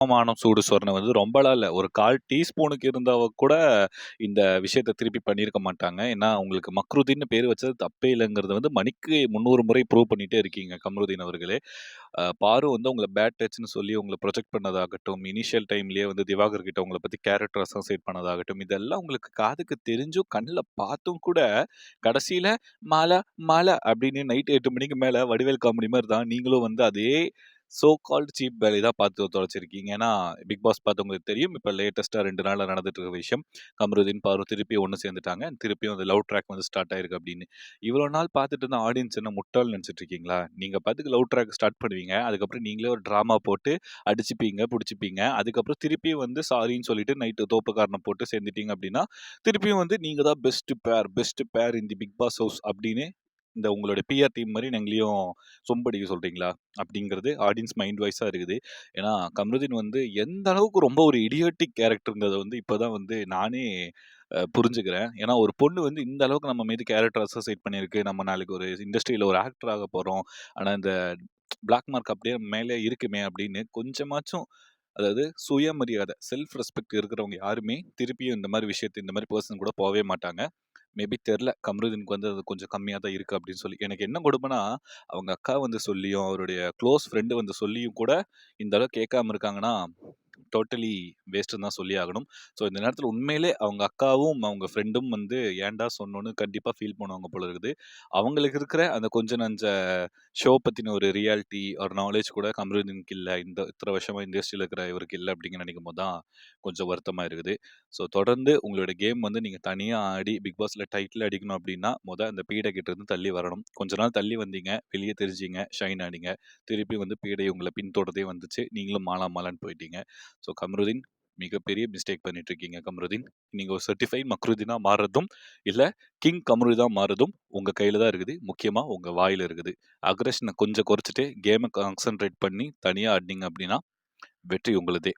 அவமானம், சூடு சொரணை வந்து ரொம்பலாம் இல்ல. ஒரு 1/4 டீஸ்பூனுக்கு இருந்தவ கூட இந்த விஷயத்த திருப்பி பண்ணியிருக்க மாட்டாங்க. ஏன்னா, உங்களுக்கு மக்ருதீன்னு பேரு வச்சது தப்பே இல்லங்கிறத வந்து மணிக்கு 300 முறை ப்ரூவ் பண்ணிட்டே இருக்கீங்க கம்ருதீன் அவர்களே. பாரு வந்து உங்கள பேட் டச்ன்னு சொல்லி உங்கள ப்ரொஜெக்ட் பண்ணதாகட்டும், இனிஷியல் டைம்லயே வந்து திவாகர் கிட்ட உங்கள பத்தி கேரக்டர் அசோசியேட் பண்ணதாகட்டும், இதெல்லாம் உங்களுக்கு காதுக்கு தெரிஞ்சும், கண்ல பார்த்தும் கூட கடைசியில "மாலா, மாலா" அப்படின்னு நைட் 8 மணிக்கு மேல வடிவேல் காமெடி மாரி தான் நீங்களும் வந்து அதே சோ கால்ட் சீப் வேலைய தான் பார்த்து தொலைச்சிருக்கீங்க. ஏன்னா, பிக் பாஸ் பார்த்தவங்களுக்கு தெரியும். இப்ப லேட்டஸ்ட்டா 2 நாளா நடந்துட்டு இருக்க விஷயம். கமருதீன், பாரு திருப்பி ஒண்ணு சேர்ந்துட்டாங்க. திருப்பியும் அந்த லவ் ட்ராக் வந்து ஸ்டார்ட் ஆயிருக்கு அப்படின்னு. இவ்வளோ நாள் பார்த்துட்டு இருந்த ஆடியன்ஸ் என்ன முட்டாள்ன்னு நெனச்சுட்டு இருக்கீங்களா? நீங்க பாட்டுக்கு லவ் ட்ராக் ஸ்டார்ட் பண்ணுவீங்க. அதுக்கப்புறம் நீங்களே ஒரு டிராமா போட்டு அடிச்சுப்பீங்க, புடிச்சுப்பீங்க. அதுக்கப்புறம் திருப்பியும் வந்து சாரின்னு சொல்லிட்டு நைட்டு தோப்பு காரணம் போட்டு சேர்ந்துட்டீங்க அப்படின்னா, திருப்பியும் வந்து நீங்க தான் பெஸ்ட் பேர் இன் தி பிக் பாஸ் ஹவுஸ் அப்படின்னு இந்த உங்களுடைய பிஆர் டீம் மாரி எங்களையும் சொம்படிக்க சொல்றீங்களா? அப்படிங்கிறது ஆடியன்ஸ் மைண்ட் வாய்ஸா இருக்குது. ஏன்னா, கம்ருதீன் வந்து எந்த அளவுக்கு ரொம்ப ஒரு இடியாட்டிக் கேரக்டர்ங்கிறத வந்து இப்ப தான் வந்து நானே புரிஞ்சுக்கிறேன். ஏன்னா, ஒரு பொண்ணு வந்து இந்த அளவுக்கு நம்ம மீது கேரக்டர் அசோசியேட் பண்ணியிருக்கு. நம்ம நாளைக்கு ஒரு இண்டஸ்ட்ரியில ஒரு ஆக்டர் ஆக போறோம். ஆனா, இந்த பிளாக் மார்க் அப்படியே மேலே இருக்குமே அப்படின்னு கொஞ்சமாச்சும் அதாவது சுயமரியாதை, செல்ஃப் ரெஸ்பெக்ட் இருக்கிறவங்க யாருமே திருப்பியும் இந்த மாரி விஷயத்த இந்த மாரி பெர்சன் கூட போவே மாட்டாங்க. மேபி தெர்ல. கம்ருதீனுக்கு வந்து அது கொஞ்சம் கம்மியா தான் இருக்கு அப்படின்னு சொல்லி. எனக்கு என்ன கொடுமைன்னா, அவங்க அக்கா வந்து சொல்லியும், அவருடைய குளோஸ் ஃப்ரெண்ட் வந்து சொல்லியும் கூட, இந்த அளவுக்கு கேட்காம இருக்காங்கன்னா, டோட்டலி வேஸ்ட்டுன்னு தான் சொல்லி ஆகணும். ஸோ இந்த நேரத்தில உண்மையிலே அவங்க அக்காவும், அவங்க ஃப்ரெண்டும் வந்து ஏன்டா சொன்னோன்னு கண்டிப்பா ஃபீல் பண்ணுவாங்க போல இருக்குது. அவங்களுக்கு இருக்கிற அந்த கொஞ்ச நஞ்ச ஷோ பத்தின ஒரு ரியாலிட்டி, ஒரு நாலேட்ஜ் கூட கம்ருதீனுக்கு இல்ல. இந்த இத்தன வருஷமா இண்டஸ்ட்ரியில இருக்கிற இவருக்கு இல்ல அப்படின்னு நினைக்கும்போது தான் கொஞ்சம் வருத்தமா இருக்குது. ஸோ தொடர்ந்து உங்களோட கேம் வந்து நீங்க தனியா ஆடி பிக் பாஸ்ல டைட்டில் அடிக்கணும் அப்படின்னா, அந்த பீட கிட்ட இருந்து தள்ளி வரணும். கொஞ்ச நாள் தள்ளி வந்தீங்க, வெளிய தெரிஞ்சீங்க, ஷைன் ஆனீங்க. திருப்பி வந்து பீடை உங்கள பின்தொடர்ந்தே வந்துச்சு. நீங்களும் மாலா மாலான்னு போயிட்டீங்க. ஸோ கம்ருதீன் மிகப்பெரிய மிஸ்டேக் பண்ணிட்டு இருக்கீங்க கம்ருதீன். நீங்க ஒரு சர்டிஃபைட் மக்ருதீனா மாறுறதும், இல்ல கிங் கம்ருதீனா மாறுறதும் உங்க கையில தான் இருக்குது. முக்கியமா உங்க வாயில இருக்குது. அக்ரஷன கொஞ்சம் குறைச்சுட்டு கேம கான்சன்ட்ரேட் பண்ணி தனியா ஆடுனீங்க அப்படின்னா, வெற்றி உங்களுதே.